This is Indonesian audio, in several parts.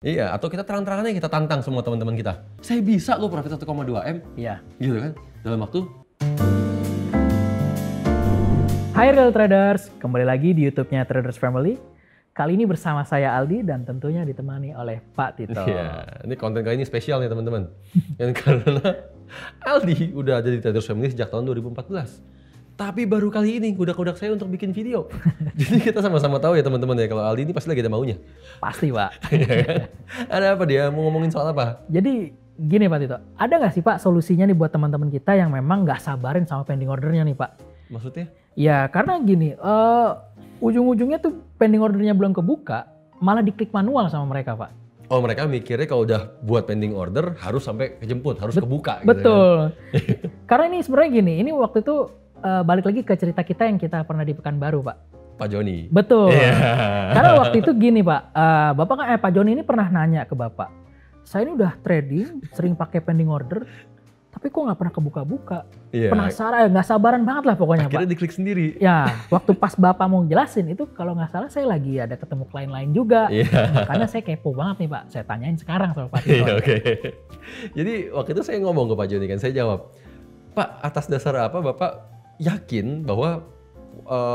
Iya, atau kita terang-terangan kita tantang semua teman-teman kita. Saya bisa loh profit 1,2 M. Iya. Gitu kan? Dalam waktu. Hai Real Traders, kembali lagi di YouTube-nya Traders Family. Kali ini bersama saya Aldi dan tentunya ditemani oleh Pak Tito. Iya, ini konten kali ini spesial nih teman-teman. Dan karena Aldi udah ada di Traders Family sejak tahun 2014. Tapi baru kali ini godak-godak saya untuk bikin video. Jadi kita sama-sama tahu ya teman-teman ya kalau Aldi ini pasti lagi ada maunya. Pasti Pak. Ada apa dia? Mau ngomongin soal apa? Jadi gini Pak Tito, ada nggak sih Pak solusinya nih buat teman-teman kita yang memang nggak sabarin sama pending ordernya nih Pak? Maksudnya? Ya karena gini, ujung-ujungnya tuh pending ordernya belum kebuka, malah diklik manual sama mereka Pak. Oh mereka mikirnya kalau udah buat pending order harus sampai kejemput, harus kebuka gitu. Betul. Kan? Karena ini sebenarnya gini, ini waktu itu balik lagi ke cerita kita yang kita pernah di Pekanbaru Pak. Pak Joni. Betul. Yeah. Karena waktu itu gini Pak, Bapak kan Pak Joni ini pernah nanya ke Bapak, saya ini udah trading, sering pakai pending order, tapi kok nggak pernah kebuka-buka. Yeah. Penasaran, nggak sabaran banget lah pokoknya Akhirnya Pak. diklik sendiri. Ya, waktu pas Bapak mau jelasin itu kalau nggak salah saya lagi ada ketemu klien lain juga. Yeah. Makanya saya kepo banget nih Pak, saya tanyain sekarang sama Pak Tito. Iya, oke. Jadi waktu itu saya ngomong ke Pak Joni kan, saya jawab, Pak atas dasar apa Bapak yakin bahwa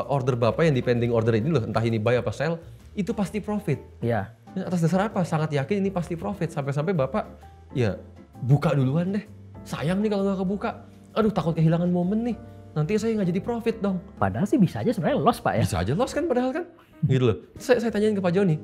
order Bapak yang di pending order ini loh, entah ini buy apa sell, itu pasti profit. Iya. Atas dasar apa? Sangat yakin ini pasti profit. Sampai-sampai Bapak ya buka duluan deh. Sayang nih kalau nggak kebuka. Aduh takut kehilangan momen nih. Nanti saya nggak jadi profit dong. Padahal sih bisa aja sebenarnya loss Pak ya. Bisa aja loss kan padahal kan. Gitu loh. Saya tanyain ke Pak Joni.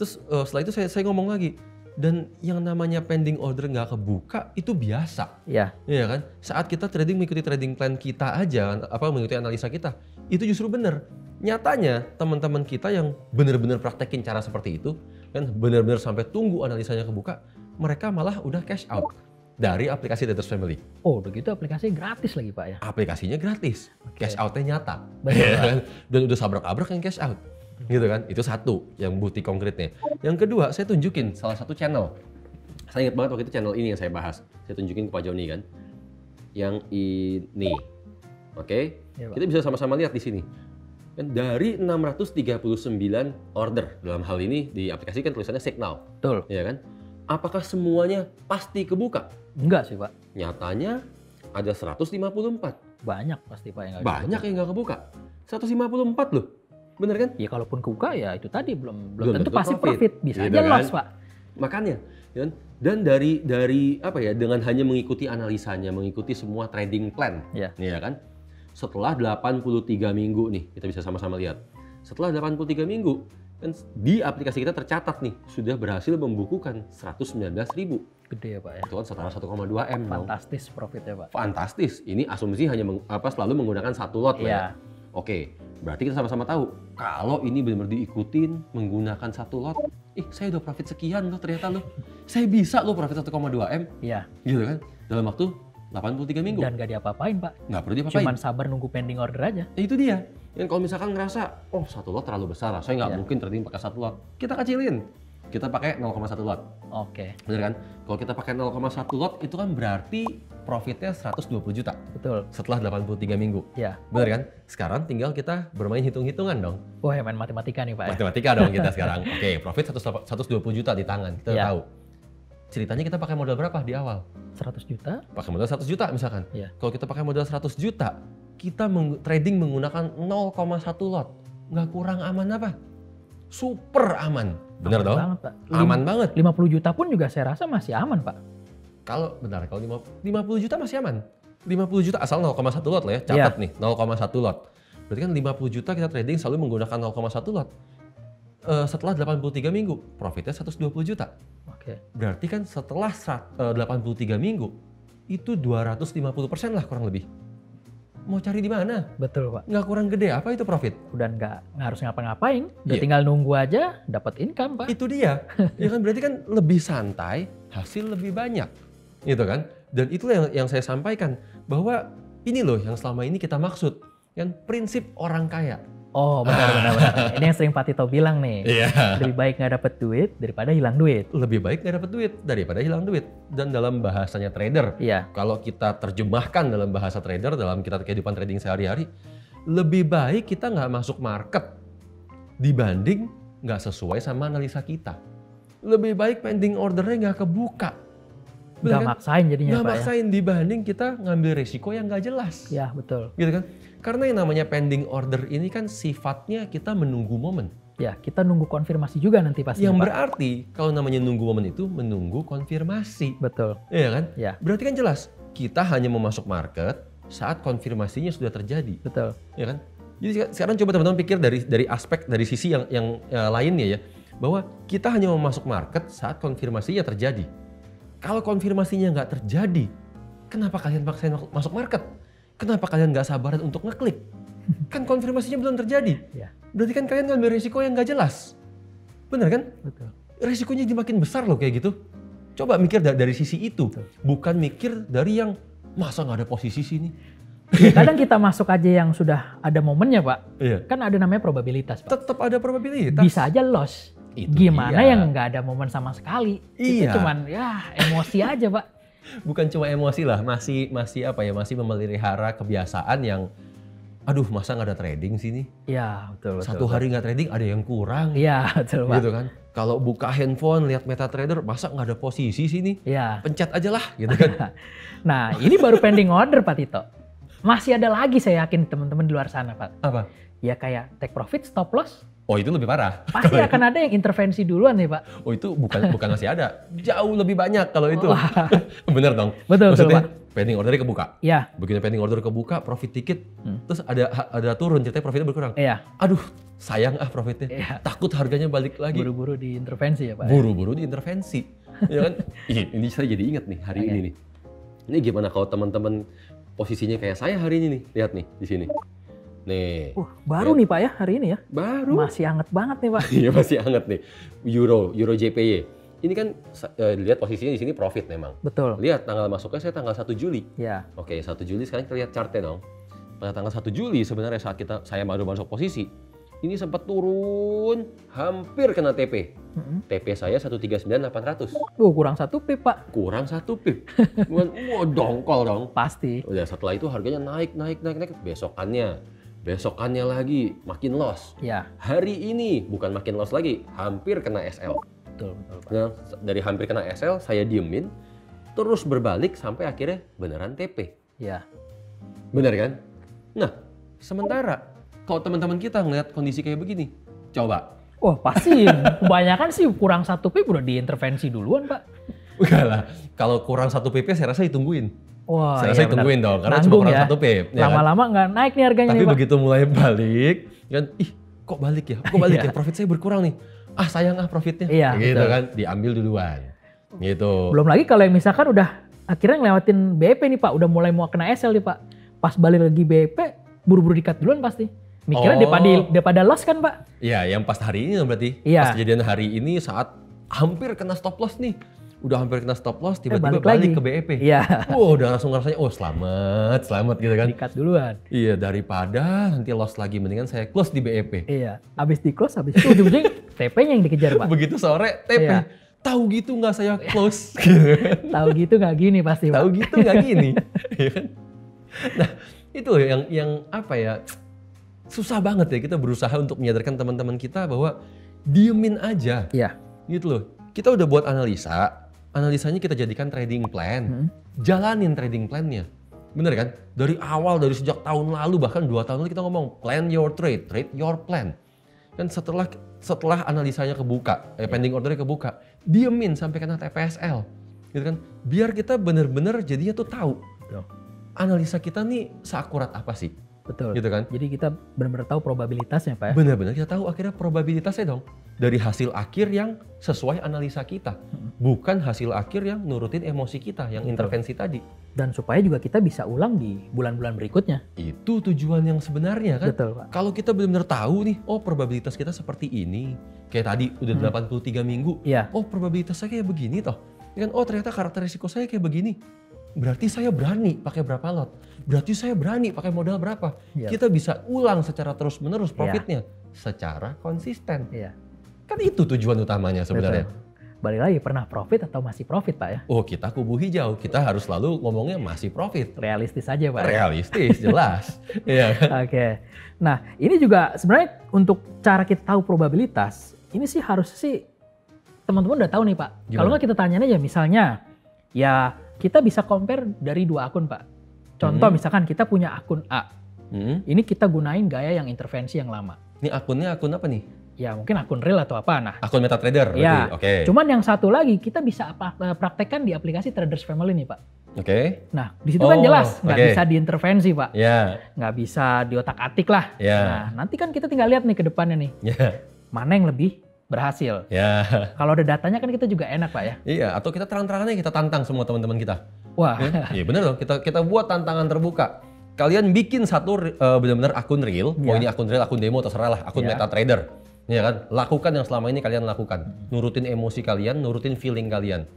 Terus setelah itu saya ngomong lagi. Dan yang namanya pending order nggak kebuka itu biasa. Iya. Iya kan? Saat kita trading mengikuti trading plan kita aja, mengikuti analisa kita, itu justru benar. Nyatanya teman-teman kita yang benar-benar praktekin cara seperti itu, kan benar-benar sampai tunggu analisanya kebuka, mereka malah udah cash out dari aplikasi Traders Family. Oh begitu aplikasinya gratis lagi Pak ya? Aplikasinya gratis, cash outnya nyata. Betul, ya kan? Dan udah sabrak-abrak yang cash out. Gitu kan? Itu satu yang bukti konkretnya. Yang kedua, saya tunjukin salah satu channel. Saya ingat banget waktu itu channel ini yang saya bahas. Saya tunjukin ke Pak Joni kan. Yang ini. Oke? Ya, kita bisa sama-sama lihat di sini. Dan dari 639 order, dalam hal ini di aplikasi kan tulisannya signal. Betul. Ya kan? Apakah semuanya pasti kebuka? Enggak sih Pak. Nyatanya ada 154. Banyak pasti Pak yang nggak Banyak yang nggak kebuka. 154 loh. Bener kan? Ya kalaupun kebuka ya itu tadi belum Belum tentu tentu pasti profit. Bisa gitu aja kan? loss Pak. Makanya, dan dari apa ya, dengan hanya mengikuti analisanya, mengikuti semua trading plan, Ya. ya kan? Setelah 83 minggu nih, kita bisa sama-sama lihat. Setelah 83 minggu, kan di aplikasi kita tercatat nih, sudah berhasil membukukan 119.000. Gede ya Pak ya. Itu kan setara 1,2 M dong. Fantastis profitnya Pak. Fantastis. Ini asumsi hanya selalu menggunakan satu lot lah ya. Iya. Oke, berarti kita sama-sama tahu kalau ini benar-benar diikutin menggunakan satu lot, saya udah profit sekian loh ternyata loh. Saya bisa loh profit 1,2 M. Iya. Gitu kan? Dalam waktu 83 minggu. Dan gak diapa-apain Pak. Nggak perlu diapa-apain. Cuman sabar nunggu pending order aja. Itu dia. Yang kalau misalkan ngerasa, oh satu lot terlalu besar, saya nggak Iya. mungkin trading pakai satu lot. Kita kecilin. Kita pakai 0,1 lot. Oke. Bener kan? Kalau kita pakai 0,1 lot itu kan berarti profitnya 120 juta. Betul. Setelah 83 minggu. Ya. Bener kan? Sekarang tinggal kita bermain hitung-hitungan dong. Wah main matematika nih Pak ya. Matematika dong kita sekarang. Oke, profit 120 juta di tangan. Kita udah Iya. tahu. Ceritanya kita pakai modal berapa di awal? 100 juta. Pakai modal 100 juta misalkan. Iya. Kalau kita pakai modal 100 juta, kita trading menggunakan 0,1 lot. Nggak kurang aman apa? Super aman. Bener Aman dong? banget, Pak. Aman banget. 50 juta pun juga saya rasa masih aman Pak. Kalau 50 juta masih aman. 50 juta asal 0,1 lot lah ya. Catat nih, 0,1 lot. Berarti kan 50 juta kita trading selalu menggunakan 0,1 lot. Setelah 83 minggu, profitnya 120 juta. Oke. Berarti kan setelah 83 minggu, itu 250% lah kurang lebih. Mau cari di mana? Betul Pak. Nggak kurang gede apa itu profit? Udah nggak harus ngapa-ngapain. Udah Iya. tinggal nunggu aja dapat income Pak. Itu dia. Ya kan berarti kan lebih santai, hasil lebih banyak. Gitu kan? Dan itulah yang saya sampaikan. Bahwa ini loh yang selama ini kita maksud. Kan prinsip orang kaya. Oh benar. Ini yang sering Pak Tito bilang nih. Iya. Lebih baik nggak dapet duit daripada hilang duit. Lebih baik nggak dapat duit daripada hilang duit. Dan dalam bahasanya trader, Iya. kalau kita terjemahkan dalam bahasa trader, dalam kita kehidupan trading sehari-hari, lebih baik kita nggak masuk market dibanding nggak sesuai sama analisa kita. lebih baik pending ordernya nggak kebuka. Bener Nggak kan? maksain jadinya Nggak Pak ya. maksain dibanding kita ngambil resiko yang nggak jelas. Ya betul. Gitu kan? Karena yang namanya pending order ini kan sifatnya kita menunggu momen. Ya kita nunggu konfirmasi juga nanti pasti Yang Pak. berarti kalau namanya nunggu momen itu menunggu konfirmasi. Betul. Iya kan? Ya Berarti kan jelas kita hanya mau masuk market saat konfirmasinya sudah terjadi. betul. Ya kan? Jadi sekarang coba teman-teman pikir dari aspek dari sisi yang lainnya ya, bahwa kita hanya mau masuk market saat konfirmasinya terjadi. Kalau konfirmasinya nggak terjadi, kenapa kalian paksain masuk market? Kenapa kalian nggak sabaran untuk ngeklik? Kan konfirmasinya belum terjadi. Ya Berarti kan kalian ngambil risiko yang nggak jelas. Bener kan? betul. Risikonya jadi makin besar loh kayak gitu. Coba mikir dari sisi itu. Betul. Bukan mikir dari yang masa nggak ada posisi sini. Kadang kita masuk aja yang sudah ada momennya Pak. Iya. Kan ada namanya probabilitas Pak. Tetap ada probabilitas. Bisa aja loss. Itu Gimana dia. yang nggak ada momen sama sekali? Iya. Itu cuman ya emosi aja Pak. Bukan cuma emosi lah, masih apa ya, masih memelihara kebiasaan yang aduh masa nggak ada trading sini. Iya betul. Satu hari nggak trading ada yang kurang. Iya betul Pak. Gitu kan. Kalau buka handphone lihat MetaTrader masa nggak ada posisi sini. Iya. Pencet aja lah gitu kan. Nah ini baru pending order Pak Tito. Masih ada lagi saya yakin teman-teman di luar sana Pak. Apa? Ya kayak take profit, stop loss. Oh itu lebih parah. Pasti akan ada yang intervensi duluan nih Pak. Oh itu bukan masih ada. Jauh lebih banyak kalau itu. Bener dong? Betul, betul, Maksudnya Pak. pending ordernya kebuka. Iya. Begitu pending order kebuka, profit dikit. Terus ada turun, ceritanya profitnya berkurang. Iya. Aduh sayang profitnya. Iya. Takut harganya balik lagi. Buru-buru diintervensi ya Pak. Buru-buru diintervensi. Ya kan? Ini saya jadi ingat nih hari Oke. ini nih. Ini gimana kalau teman-teman posisinya kayak saya hari ini nih. Lihat nih di sini. Nih. Baru nih Pak ya hari ini ya. Baru. Masih hangat banget nih Pak. Iya masih hangat nih. Euro JPY. Ini kan lihat posisinya di sini profit memang. Betul. Lihat tanggal masuknya saya tanggal 1 Juli. Ya. Oke, 1 Juli sekarang kita lihat chartnya dong. Pada tanggal 1 Juli sebenarnya saat saya baru masuk posisi, ini sempat turun hampir kena TP. TP saya 139.800. Kurang 1 pip Pak. Kurang 1 pip. Wah, dongkol dong. Pasti. Udah setelah itu harganya naik. Besokannya lagi makin loss. Ya. Hari ini bukan makin loss lagi, hampir kena SL. Betul Pak. Nah, dari hampir kena SL saya diemin, terus berbalik sampai akhirnya beneran TP. Ya. Bener kan? Nah, sementara kalau teman-teman kita ngeliat kondisi kayak begini, coba. Wah pasti kebanyakan sih kurang 1 pip udah diintervensi duluan Pak. Enggak lah, kalau kurang 1 PP saya rasa ditungguin. Wah Saya iya rasa benar. ditungguin dong, karena Nanggung cuma kurang ya. 1 PP. Ya kan? Lama-lama nggak naik nih harganya Tapi nih Pak. begitu mulai balik, kan, ih kok balik ya? Kok balik Iya. ya? Profit saya berkurang nih. Ah sayang profitnya. Iya, Gitu betul. kan, diambil duluan. Gitu. Belum lagi kalau yang misalkan udah akhirnya ngelewatin BEP nih Pak, udah mulai mau kena SL nih Pak. Pas balik lagi BEP, buru-buru di cut duluan pasti. Mikirnya daripada loss kan Pak? Iya, yang pas hari ini berarti. Iya. Pas kejadian hari ini saat hampir kena stop loss nih. Udah hampir kena stop loss, tiba-tiba balik lagi. balik ke BEP. Iya. Udah langsung rasanya, oh selamat gitu kan. Di cut duluan. Iya, daripada nanti loss lagi, mendingan saya close di BEP. Iya. Abis di close, habis itu ujung-ujung TP-nya yang dikejar Pak. Begitu sore, TP. Iya. Tahu gitu nggak saya close? Tahu gitu nggak gini pasti Pak. Tahu gitu nggak gini? Iya kan? Nah, itu yang apa ya, susah banget ya kita berusaha untuk menyadarkan teman-teman kita bahwa diemin aja. Iya. Gitu loh. Kita udah buat analisanya kita jadikan trading plan. Jalanin trading plan-nya. Bener kan? Dari awal, dari sejak tahun lalu, bahkan 2 tahun lalu kita ngomong plan your trade your plan. Dan setelah analisanya kebuka, pending ordernya kebuka, diemin sampai kena TPSL. Gitu kan? Biar kita bener-bener jadinya tuh tahu. Betul. Analisa kita nih seakurat apa sih? Betul. Gitu kan? Jadi kita benar-benar tahu probabilitasnya Pak ya. Benar-benar kita tahu akhirnya probabilitasnya dong. Dari hasil akhir yang sesuai analisa kita. Bukan hasil akhir yang nurutin emosi kita, yang intervensi tadi. Dan supaya juga kita bisa ulang di bulan-bulan berikutnya. Itu tujuan yang sebenarnya kan. Betul Pak. Kalau kita benar-benar tahu nih, oh probabilitas kita seperti ini. Kayak tadi udah 83 minggu. Iya. Oh probabilitas saya kayak begini toh. Ya kan, oh ternyata karakter risiko saya kayak begini. Berarti saya berani pakai berapa lot. Berarti saya berani pakai modal berapa. Iya. Kita bisa ulang secara terus-menerus profitnya. Secara konsisten. Iya. Kan itu tujuan utamanya sebenarnya. Betul. Balik lagi, pernah profit atau masih profit Pak ya? Oh kita kubu hijau, kita harus selalu ngomongnya masih profit. Realistis aja Pak. Realistis, jelas. Iya kan? Oke. Nah ini juga sebenarnya untuk cara kita tahu probabilitas, ini sih harus sih teman-teman udah tahu nih Pak. Gimana? Kalau nggak kita tanyain aja misalnya, ya kita bisa compare dari 2 akun Pak. Contoh misalkan kita punya akun A. Ini kita gunain gaya yang intervensi yang lama. Ini akunnya akun apa nih? Ya mungkin akun real atau apa. Nah, Akun MetaTrader berarti? ya. Oke. Cuman yang satu lagi kita bisa praktekkan di aplikasi Traders Family nih Pak. Oke. Nah, di situ kan jelas nggak oke. bisa diintervensi Pak. Ya. Nggak bisa diotak-atik lah. Ya. Nah, nanti kan kita tinggal lihat nih ke depannya nih. Ya. Mana yang lebih berhasil. Ya. Kalau ada datanya kan kita juga enak Pak ya. Iya, atau kita terang-terangan kita tantang semua teman-teman kita. Wah, Iya bener dong, kita buat tantangan terbuka. Kalian bikin satu benar-benar akun real, mau ini akun real, akun demo, terserah lah, akun MetaTrader. Ya kan, lakukan yang selama ini kalian lakukan. Nurutin emosi kalian, nurutin feeling kalian.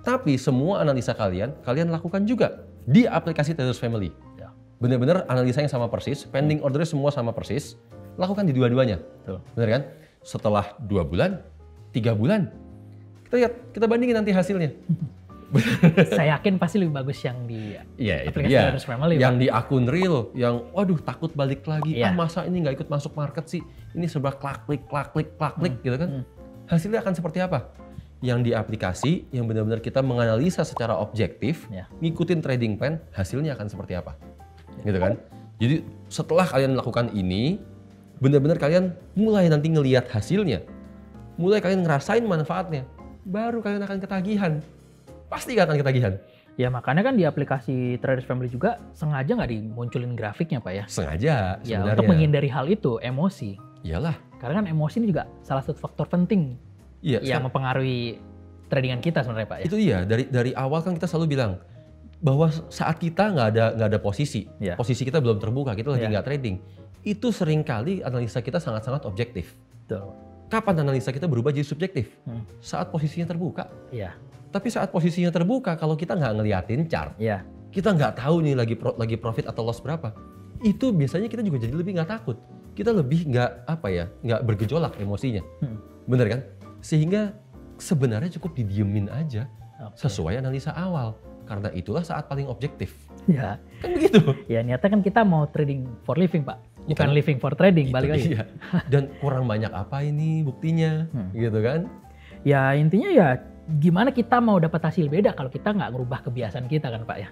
Tapi semua analisa kalian lakukan juga di aplikasi Traders Family. Ya. Bener-bener analisanya sama persis, pending ordernya semua sama persis. Lakukan di dua-duanya. Betul. Bener kan? Setelah 2 bulan, 3 bulan, kita lihat, kita bandingin nanti hasilnya. saya yakin pasti lebih bagus yang di Iya, itu aplikasi dia. Traders Family. Yang Pak. di akun real, yang waduh takut balik lagi. Iya. Masa ini nggak ikut masuk market sih? Ini serba klak-klik gitu kan. Hasilnya akan seperti apa? Yang di aplikasi, yang benar-benar kita menganalisa secara objektif, ngikutin trading plan, hasilnya akan seperti apa? Gitu kan? Jadi setelah kalian melakukan ini, benar-benar kalian mulai nanti ngelihat hasilnya. Mulai kalian ngerasain manfaatnya. Baru kalian akan ketagihan. Pasti akan ketagihan. Ya makanya kan di aplikasi Traders Family juga sengaja nggak dimunculin grafiknya Pak ya. Sengaja Ya sebenarnya. untuk menghindari hal itu, emosi. Iyalah. Karena kan emosi ini juga salah satu faktor penting Iya. yang mempengaruhi tradingan kita sebenarnya Pak ya. Itu iya, dari awal kan kita selalu bilang bahwa saat kita nggak ada posisi, posisi kita belum terbuka, kita lagi nggak trading, itu seringkali analisa kita sangat-sangat objektif. Betul. Kapan analisa kita berubah jadi subjektif? Saat posisinya terbuka. Iya. Tapi saat posisinya terbuka, kalau kita nggak ngeliatin chart, kita nggak tahu nih lagi profit atau loss berapa, itu biasanya kita juga jadi lebih nggak takut. Kita lebih nggak bergejolak emosinya, bener kan? Sehingga sebenarnya cukup didiemin aja sesuai analisa awal. Karena itulah saat paling objektif. Ya. Kan begitu. Ya niatnya kan kita mau trading for living Pak. Bukan living for trading, balik lagi. Iya. Dan kurang banyak apa ini buktinya, gitu kan? Ya intinya ya gimana kita mau dapat hasil beda kalau kita nggak ngerubah kebiasaan kita kan Pak ya.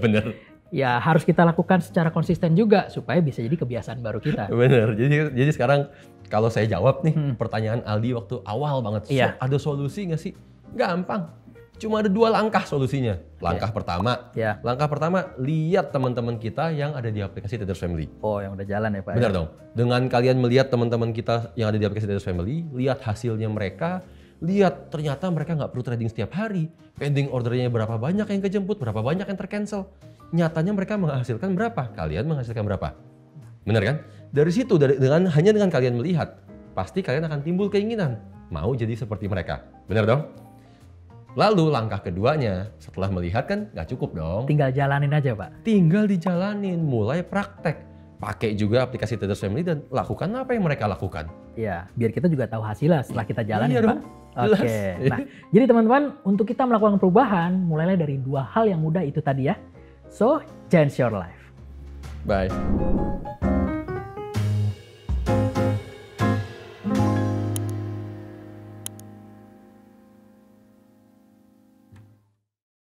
Bener. Ya harus kita lakukan secara konsisten juga supaya bisa jadi kebiasaan baru kita. Bener. Jadi sekarang kalau saya jawab nih pertanyaan Aldi waktu awal banget, ada solusi nggak sih? Gampang. Cuma ada 2 langkah solusinya. Langkah pertama, lihat teman-teman kita yang ada di aplikasi Traders Family. Oh, yang udah jalan ya Pak. Benar dong. Dengan kalian melihat teman-teman kita yang ada di aplikasi Traders Family, lihat hasilnya mereka, lihat ternyata mereka nggak perlu trading setiap hari. Pending ordernya berapa banyak yang kejemput, berapa banyak yang tercancel. Nyatanya mereka menghasilkan berapa, kalian menghasilkan berapa. Benar kan? Dari situ, hanya dengan kalian melihat, pasti kalian akan timbul keinginan mau jadi seperti mereka. Benar dong? Lalu langkah keduanya, setelah melihat kan nggak cukup dong. Tinggal jalanin aja Pak. Tinggal dijalanin, mulai praktek. Pakai juga aplikasi Traders Family dan lakukan apa yang mereka lakukan. Ya, biar kita juga tahu hasilnya setelah kita jalanin Pak. Oke. Nah, jadi teman-teman untuk kita melakukan perubahan, mulailah dari 2 hal yang mudah itu tadi ya. So, change your life. Bye.